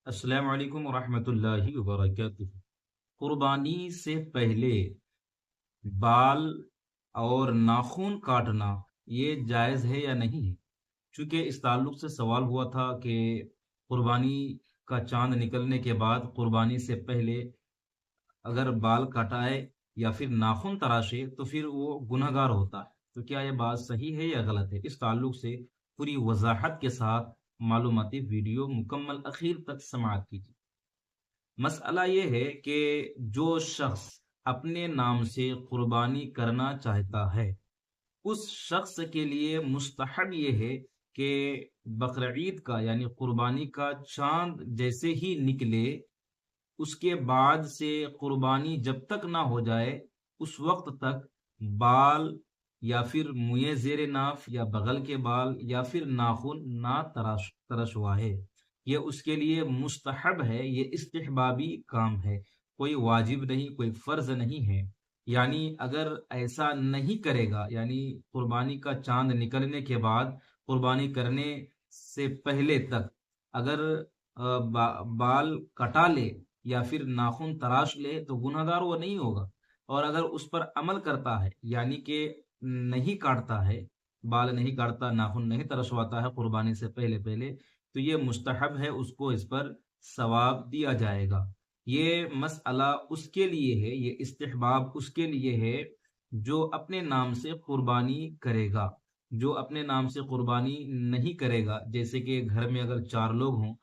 السلام علیکم ورحمۃ اللہ وبرکاتہ۔ قربانی سے پہلے بال اور ناخن کاٹنا یہ جائز ہے یا نہیں ہے؟ چونکہ اس تعلق سے سوال ہوا تھا کہ قربانی کا چاند نکلنے کے بعد قربانی سے پہلے اگر بال کٹائے یا پھر ناخن تراشے تو پھر وہ گنہگار گار ہوتا ہے، تو کیا یہ بات صحیح ہے یا غلط ہے؟ اس تعلق سے پوری وضاحت کے ساتھ معلوماتی ویڈیو مکمل اخیر تک سماعت کیجیے۔ مسئلہ یہ ہے کہ جو شخص اپنے نام سے قربانی کرنا چاہتا ہے اس شخص کے لیے مستحب یہ ہے کہ بقرعید کا یعنی قربانی کا چاند جیسے ہی نکلے اس کے بعد سے قربانی جب تک نہ ہو جائے اس وقت تک بال یا پھر منہ زیر ناف یا بغل کے بال یا پھر ناخن نہ ترشوائے۔ یہ اس کے لیے مستحب ہے، یہ استحبابی کام ہے، کوئی واجب نہیں، کوئی فرض نہیں ہے۔ یعنی اگر ایسا نہیں کرے گا، یعنی قربانی کا چاند نکلنے کے بعد قربانی کرنے سے پہلے تک اگر بال کٹا لے یا پھر ناخن تراش لے تو گنہگار وہ نہیں ہوگا، اور اگر اس پر عمل کرتا ہے یعنی کہ نہیں کاٹتا ہے، بال نہیں کاٹتا، ناخن نہیں ترشواتا ہے قربانی سے پہلے پہلے، تو یہ مستحب ہے، اس کو اس پر ثواب دیا جائے گا۔ یہ مسئلہ اس کے لیے ہے، یہ استحباب اس کے لیے ہے جو اپنے نام سے قربانی کرے گا۔ جو اپنے نام سے قربانی نہیں کرے گا، جیسے کہ گھر میں اگر 4 لوگ ہوں،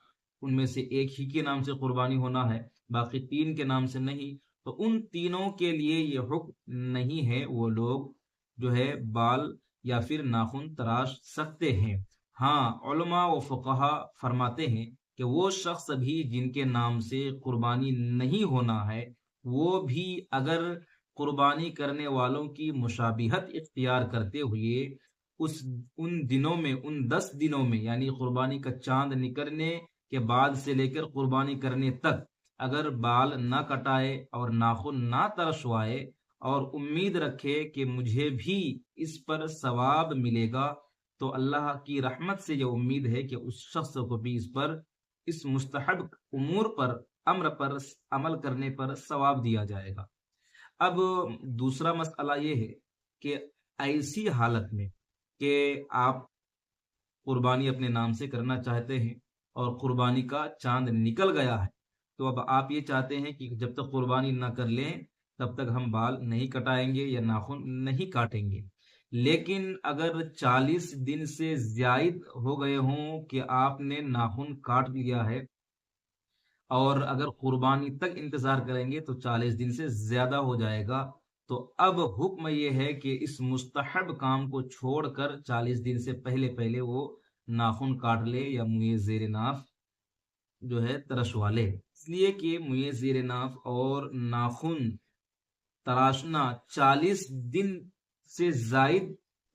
ان میں سے ایک ہی کے نام سے قربانی ہونا ہے، باقی 3 کے نام سے نہیں، تو ان تینوں کے لیے یہ حکم نہیں ہے، وہ لوگ جو ہے بال یا پھر ناخن تراش سکتے ہیں۔ ہاں، علماء و فقہا فرماتے ہیں کہ وہ شخص بھی جن کے نام سے قربانی نہیں ہونا ہے، وہ بھی اگر قربانی کرنے والوں کی مشابہت اختیار کرتے ہوئے ان دنوں میں، ان 10 دنوں میں، یعنی قربانی کا چاند نکلنے کے بعد سے لے کر قربانی کرنے تک اگر بال نہ کٹائے اور ناخن نہ ترشوائے اور امید رکھے کہ مجھے بھی اس پر ثواب ملے گا، تو اللہ کی رحمت سے یہ امید ہے کہ اس شخص کو بھی اس مستحب امور پر، امر پر عمل کرنے پر ثواب دیا جائے گا۔ اب دوسرا مسئلہ یہ ہے کہ ایسی حالت میں کہ آپ قربانی اپنے نام سے کرنا چاہتے ہیں اور قربانی کا چاند نکل گیا ہے، تو اب آپ یہ چاہتے ہیں کہ جب تک قربانی نہ کر لیں تب تک ہم بال نہیں کٹائیں گے یا ناخن نہیں کاٹیں گے۔ لیکن اگر 40 دن سے زائد ہو گئے ہوں کہ آپ نے ناخن کاٹ لیا ہے، اور اگر قربانی تک انتظار کریں گے تو 40 دن سے زیادہ ہو جائے گا، تو اب حکم یہ ہے کہ اس مستحب کام کو چھوڑ کر 40 دن سے پہلے پہلے وہ ناخن کاٹ لے یا منہ زیر ناف جو ہے ترشوا لے۔ اس لیے کہ منہ زیر ناف اور ناخن تراشنا 40 دن سے زائد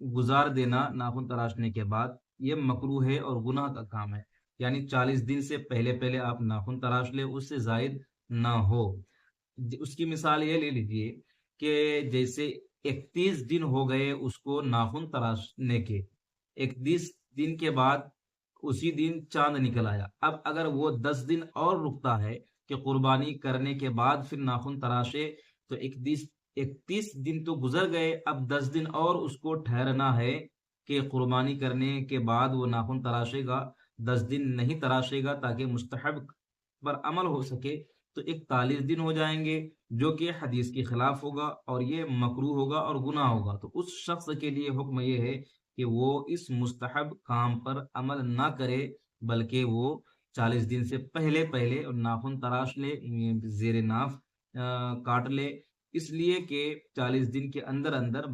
گزار دینا ناخن تراشنے کے بعد یہ مکروہ ہے اور گناہ کا کام ہے۔ یعنی 40 دن سے پہلے پہلے آپ ناخن تراش لے، اس سے زائد نہ ہو۔ اس کی مثال یہ لے لیجئے کہ جیسے 31 دن ہو گئے اس کو ناخن تراشنے کے، 31 دن کے بعد اسی دن چاند نکل آیا، اب اگر وہ 10 دن اور رکتا ہے کہ قربانی کرنے کے بعد پھر ناخن تراشے، تو 31 دن تو گزر گئے، اب 10 دن اور اس کو ٹھہرنا ہے کہ قربانی کرنے کے بعد وہ ناخن تراشے گا، 10 دن نہیں تراشے گا تاکہ مستحب پر عمل ہو سکے، تو 41 دن ہو جائیں گے، جو کہ حدیث کے خلاف ہوگا اور یہ مکروہ ہوگا اور گناہ ہوگا۔ تو اس شخص کے لیے حکم یہ ہے کہ وہ اس مستحب کام پر عمل نہ کرے، بلکہ وہ 40 دن سے پہلے پہلے ناخن تراش لے، زیر ناف کاٹ لے، اس لیے کہ 40 دن کے اندر اندر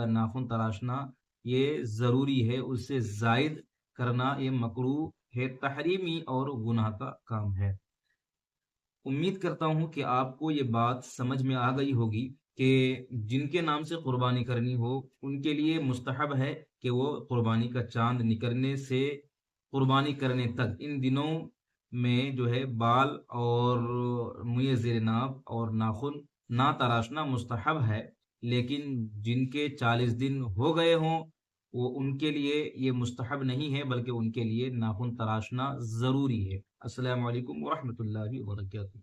ناخن تراشنا یہ ضروری ہے، اس سے زائد کرنا یہ مکروہ ہے، تحریمی اور گناہ کا کام ہے۔ امید کرتا ہوں کہ آپ کو یہ بات سمجھ میں آ گئی ہوگی کہ جن کے نام سے قربانی کرنی ہو ان کے لیے مستحب ہے کہ وہ قربانی کا چاند نکلنے سے قربانی کرنے تک ان دنوں میں جو ہے بال اور منہ زیر ناف اور ناخن نہ تراشنا مستحب ہے، لیکن جن کے 40 دن ہو گئے ہوں وہ ان کے لیے یہ مستحب نہیں ہے، بلکہ ان کے لیے ناخن تراشنا ضروری ہے۔ السلام علیکم ورحمۃ اللہ وبرکاتہ.